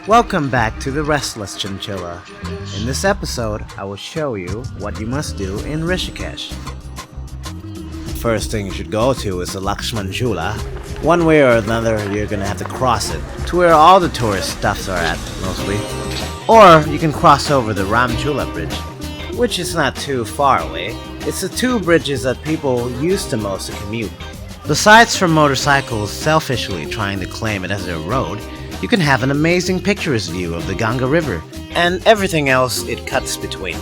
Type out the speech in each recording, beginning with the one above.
Welcome back to the Restless Chinchilla. In this episode, I will show you what you must do in Rishikesh. First thing you should go to is the Lakshman Jhula. One way or another, you're gonna have to cross it to where all the tourist stuffs are at, mostly. Or you can cross over the Ram Jhula Bridge, which is not too far away. It's the two bridges that people use the most to commute. Besides from motorcycles selfishly trying to claim it as their road, you can have an amazing picturesque view of the Ganga River and everything else it cuts between.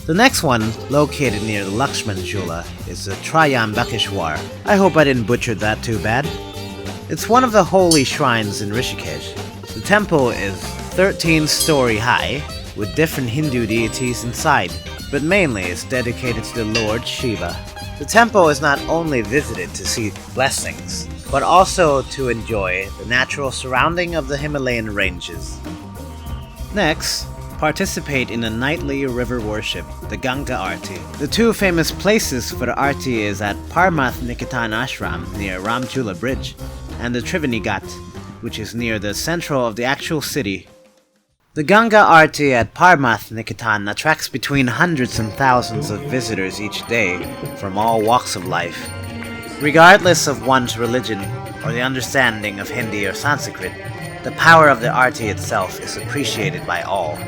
The next one, located near the Lakshman Jhula, is the Trayambakeshwar. I hope I didn't butcher that too bad. It's one of the holy shrines in Rishikesh. The temple is 13-story high, with different Hindu deities inside, but mainly it's dedicated to the Lord Shiva. The temple is not only visited to seek blessings, but also to enjoy the natural surrounding of the Himalayan ranges. Next, participate in a nightly river worship, the Ganga Aarti. The two famous places for the Aarti is at Parmath Niketan Ashram near Ram Jhula Bridge, and the Triveni Aarti, which is near the central of the actual city. The Ganga Aarti at Parmath Niketan attracts between hundreds and thousands of visitors each day from all walks of life. Regardless of one's religion or the understanding of Hindi or Sanskrit, the power of the Aarti itself is appreciated by all.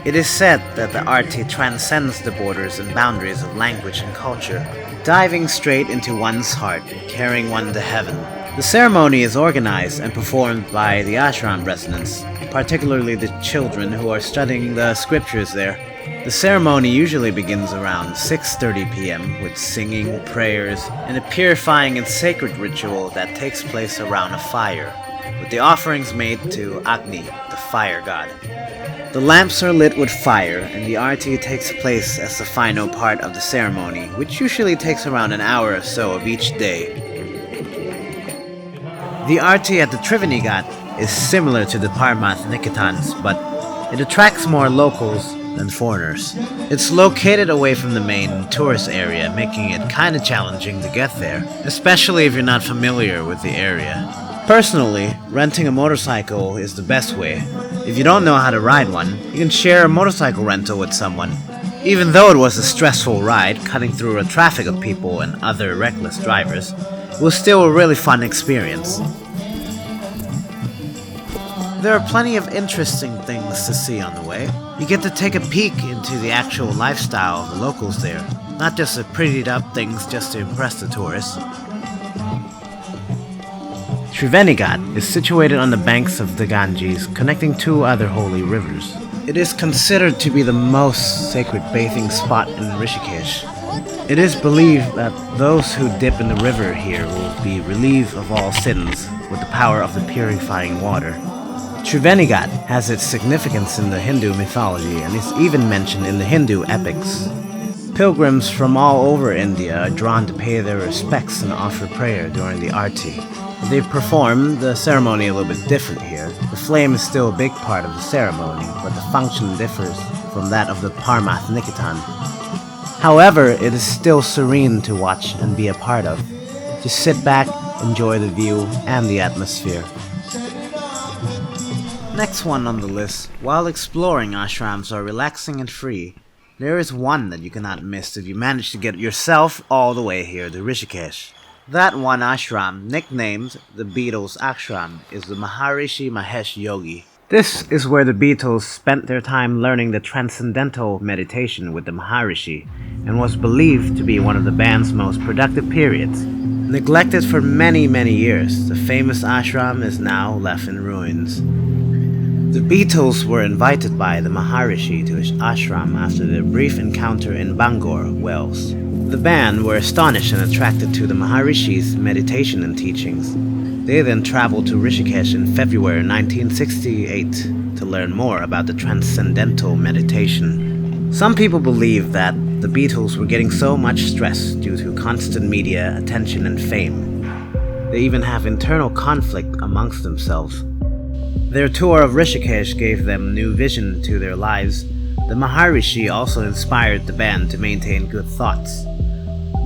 It is said that the Aarti transcends the borders and boundaries of language and culture, diving straight into one's heart and carrying one to heaven. The ceremony is organized and performed by the ashram residents, particularly the children who are studying the scriptures there. The ceremony usually begins around 6:30 p.m. with singing, prayers, and a purifying and sacred ritual that takes place around a fire, with the offerings made to Agni, the fire god. The lamps are lit with fire, and the Aarti takes place as the final part of the ceremony, which usually takes around an hour or so of each day. The Aarti at the Triveni Aarti is similar to the Parmath Niketans, but it attracts more locals than foreigners. It's located away from the main tourist area, making it kinda challenging to get there, especially if you're not familiar with the area. Personally, renting a motorcycle is the best way. If you don't know how to ride one, you can share a motorcycle rental with someone. Even though it was a stressful ride, cutting through a traffic of people and other reckless drivers, it was still a really fun experience. There are plenty of interesting things to see on the way. You get to take a peek into the actual lifestyle of the locals there, not just the prettied up things just to impress the tourists. Triveni Aarti is situated on the banks of the Ganges, connecting two other holy rivers. It is considered to be the most sacred bathing spot in Rishikesh. It is believed that those who dip in the river here will be relieved of all sins with the power of the purifying water. Triveni Aarti has its significance in the Hindu mythology and is even mentioned in the Hindu epics. Pilgrims from all over India are drawn to pay their respects and offer prayer during the Aarti. They perform the ceremony a little bit different here. The flame is still a big part of the ceremony, but the function differs from that of the Parmath Niketan. However, it is still serene to watch and be a part of. Just sit back, enjoy the view and the atmosphere. Next one on the list, while exploring ashrams are relaxing and free, there is one that you cannot miss if you manage to get yourself all the way here to Rishikesh. That one ashram, nicknamed the Beatles Ashram, is the Maharishi Mahesh Yogi. This is where the Beatles spent their time learning the transcendental meditation with the Maharishi, and was believed to be one of the band's most productive periods. Neglected for many years, the famous ashram is now left in ruins. The Beatles were invited by the Maharishi to his ashram after their brief encounter in Bangor, Wales. The band were astonished and attracted to the Maharishi's meditation and teachings. They then traveled to Rishikesh in February 1968 to learn more about the transcendental meditation. Some people believe that the Beatles were getting so much stress due to constant media attention and fame. They even have internal conflict amongst themselves. Their tour of Rishikesh gave them new vision to their lives. The Maharishi also inspired the band to maintain good thoughts.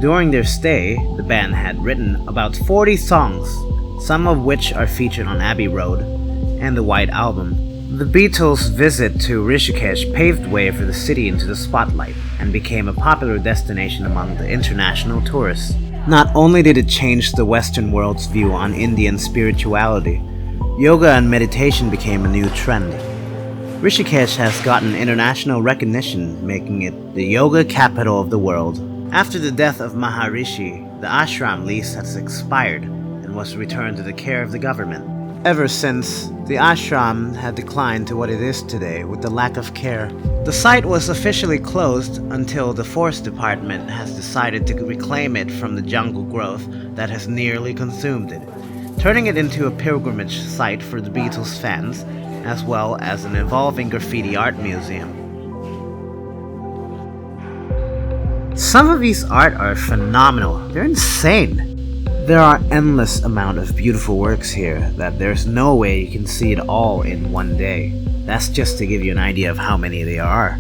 During their stay, the band had written about 40 songs, some of which are featured on Abbey Road and the White Album. The Beatles' visit to Rishikesh paved way for the city into the spotlight and became a popular destination among the international tourists. Not only did it change the Western world's view on Indian spirituality, yoga and meditation became a new trend. Rishikesh has gotten international recognition, making it the yoga capital of the world. After the death of Maharishi, the ashram lease has expired and was returned to the care of the government. Ever since, the ashram had declined to what it is today with the lack of care. The site was officially closed until the Forest Department has decided to reclaim it from the jungle growth that has nearly consumed it, turning it into a pilgrimage site for the Beatles fans, as well as an evolving graffiti art museum. Some of these art are phenomenal. They're insane. There are endless amount of beautiful works here that there's no way you can see it all in one day. That's just to give you an idea of how many there are.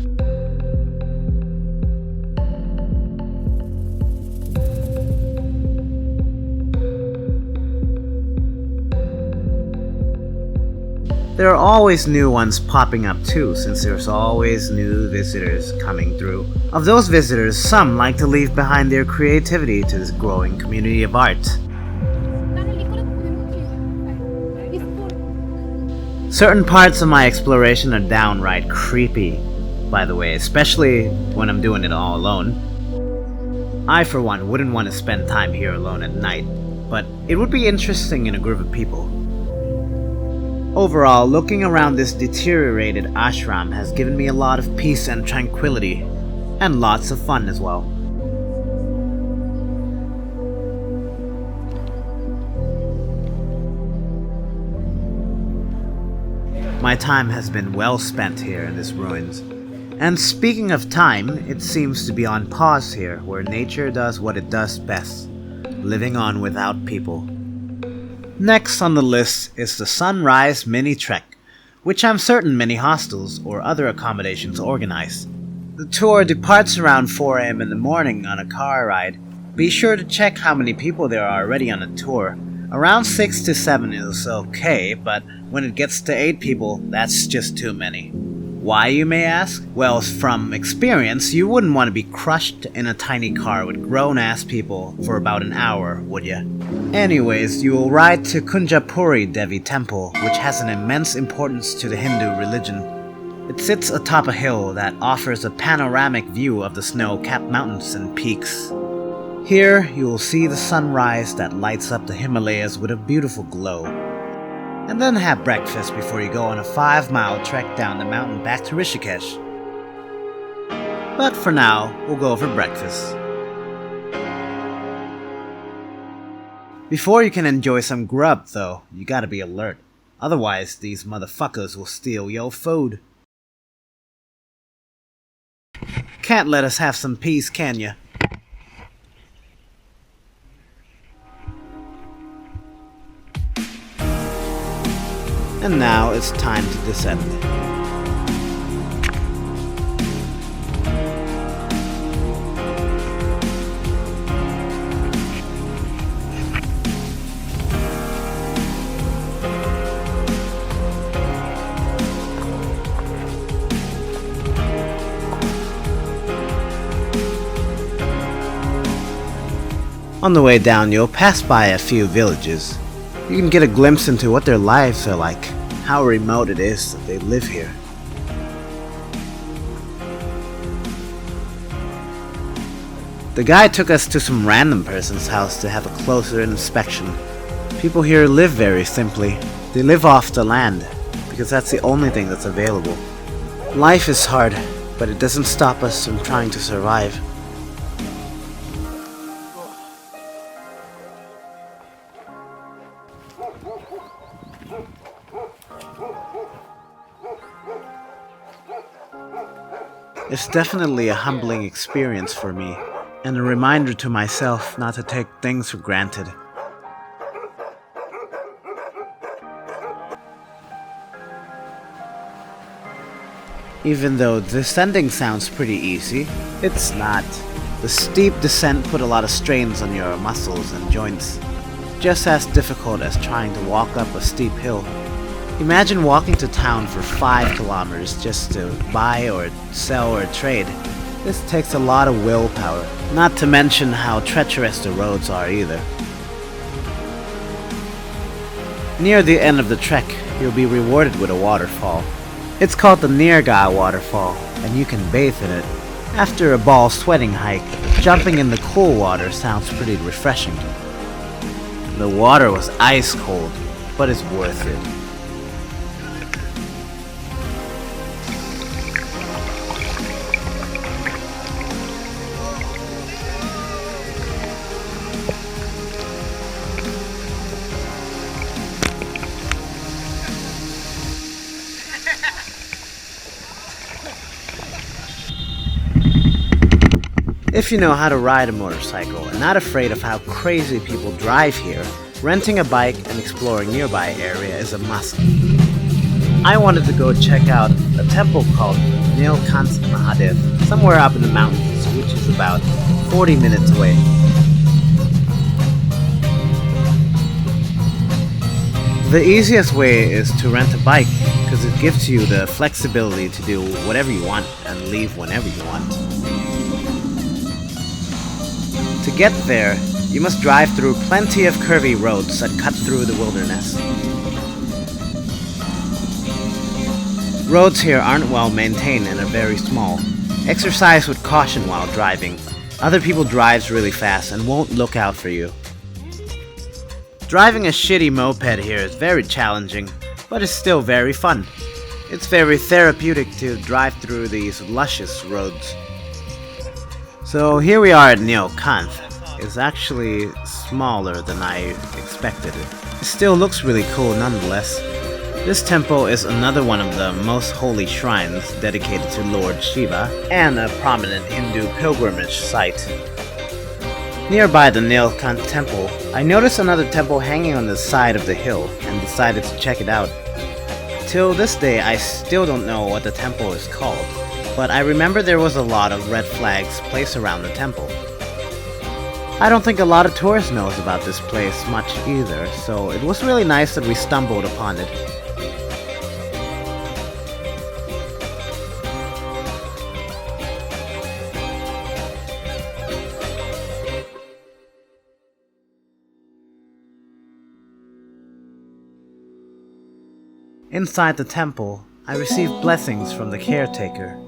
There are always new ones popping up too, since there's always new visitors coming through. Of those visitors, some like to leave behind their creativity to this growing community of art. Certain parts of my exploration are downright creepy, by the way, especially when I'm doing it all alone. I, for one, wouldn't want to spend time here alone at night, but it would be interesting in a group of people. Overall, looking around this deteriorated ashram has given me a lot of peace and tranquility, and lots of fun as well. My time has been well spent here in this ruins. And speaking of time, it seems to be on pause here, where nature does what it does best, living on without people. Next on the list is the Sunrise Mini Trek, which I'm certain many hostels or other accommodations organize. The tour departs around 4 AM in the morning on a car ride. Be sure to check how many people there are already on the tour. Around 6 to 7 is okay, but when it gets to 8 people, that's just too many. Why, you may ask? Well, from experience, you wouldn't want to be crushed in a tiny car with grown-ass people for about an hour, would ya? Anyways, you will ride to Kunjapuri Devi Temple, which has an immense importance to the Hindu religion. It sits atop a hill that offers a panoramic view of the snow-capped mountains and peaks. Here, you will see the sunrise that lights up the Himalayas with a beautiful glow. And then have breakfast before you go on a 5-mile trek down the mountain back to Rishikesh. But for now, we'll go for breakfast. Before you can enjoy some grub, though, you gotta be alert. Otherwise, these motherfuckers will steal your food. Can't let us have some peace, can ya? And now it's time to descend. On the way down, you'll pass by a few villages. You can get a glimpse into what their lives are like, how remote it is that they live here. The guide took us to some random person's house to have a closer inspection. People here live very simply. They live off the land, because that's the only thing that's available. Life is hard, but it doesn't stop us from trying to survive. It's definitely a humbling experience for me, and a reminder to myself not to take things for granted. Even though descending sounds pretty easy, it's not. The steep descent put a lot of strains on your muscles and joints, just as difficult as trying to walk up a steep hill. Imagine walking to town for 5 kilometers just to buy or sell or trade. This takes a lot of willpower, not to mention how treacherous the roads are either. Near the end of the trek, you'll be rewarded with a waterfall. It's called the Mir Bagh Waterfall, and you can bathe in it. After a ball-sweating hike, jumping in the cool water sounds pretty refreshing. The water was ice cold, but it's worth it. If you know how to ride a motorcycle and not afraid of how crazy people drive here, renting a bike and exploring nearby area is a must. I wanted to go check out a temple called Nilkanth Temple, somewhere up in the mountains, which is about 40 minutes away. The easiest way is to rent a bike, because it gives you the flexibility to do whatever you want and leave whenever you want. To get there, you must drive through plenty of curvy roads that cut through the wilderness. Roads here aren't well maintained and are very small. Exercise with caution while driving. Other people drive really fast and won't look out for you. Driving a shitty moped here is very challenging, but it's still very fun. It's very therapeutic to drive through these luscious roads. So here we are at Nilkanth. It's actually smaller than I expected it. It still looks really cool nonetheless. This temple is another one of the most holy shrines dedicated to Lord Shiva and a prominent Hindu pilgrimage site. Nearby the Nilkanth Temple, I noticed another temple hanging on the side of the hill and decided to check it out. Till this day, I still don't know what the temple is called, but I remember there was a lot of red flags placed around the temple. I don't think a lot of tourists knows about this place much either, so it was really nice that we stumbled upon it. Inside the temple, I received blessings from the caretaker.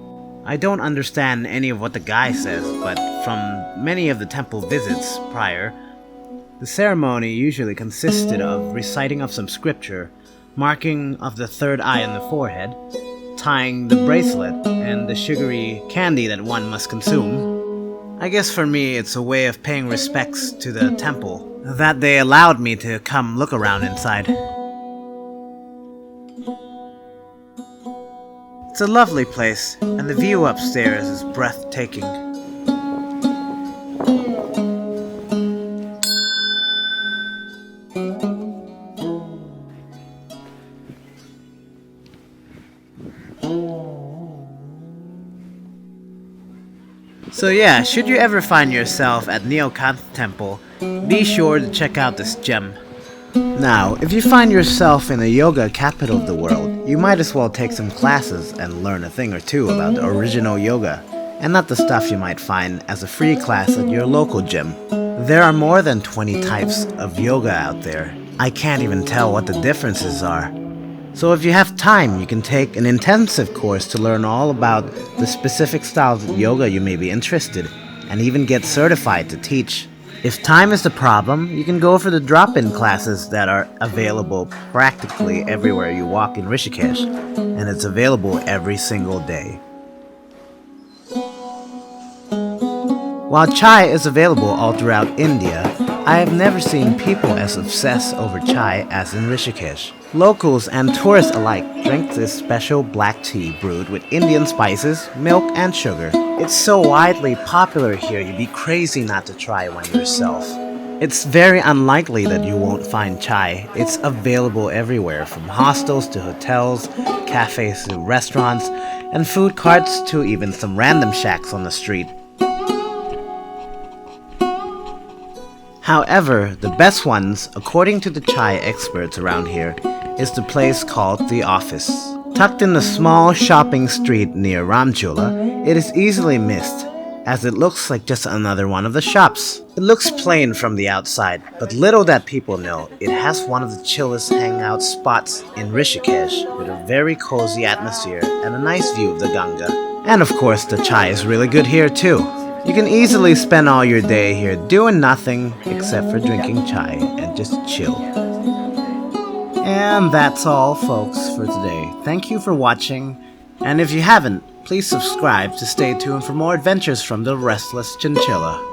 I don't understand any of what the guy says, but from many of the temple visits prior, the ceremony usually consisted of reciting of some scripture, marking of the third eye on the forehead, tying the bracelet, and the sugary candy that one must consume. I guess for me it's a way of paying respects to the temple, that they allowed me to come look around inside. It's a lovely place, and the view upstairs is breathtaking. So yeah, should you ever find yourself at Nilkanth Temple, be sure to check out this gem. Now, if you find yourself in the yoga capital of the world, you might as well take some classes and learn a thing or two about the original yoga, and not the stuff you might find as a free class at your local gym. There are more than 20 types of yoga out there. I can't even tell what the differences are. So if you have time, you can take an intensive course to learn all about the specific styles of yoga you may be interested in, and even get certified to teach. If time is the problem, you can go for the drop-in classes that are available practically everywhere you walk in Rishikesh, and it's available every single day. While chai is available all throughout India, I have never seen people as obsessed over chai as in Rishikesh. Locals and tourists alike drink this special black tea brewed with Indian spices, milk, and sugar. It's so widely popular here, you'd be crazy not to try one yourself. It's very unlikely that you won't find chai. It's available everywhere, from hostels to hotels, cafes to restaurants, and food carts to even some random shacks on the street. However, the best ones, according to the chai experts around here, is the place called The Office. Tucked in a small shopping street near Ramchula, it is easily missed, as it looks like just another one of the shops. It looks plain from the outside, but little that people know, it has one of the chillest hangout spots in Rishikesh, with a very cozy atmosphere and a nice view of the Ganga. And of course, the chai is really good here too. You can easily spend all your day here doing nothing except for drinking chai and just chill. And that's all, folks, for today. Thank you for watching, and if you haven't, please subscribe to stay tuned for more adventures from the Restless Chinchilla.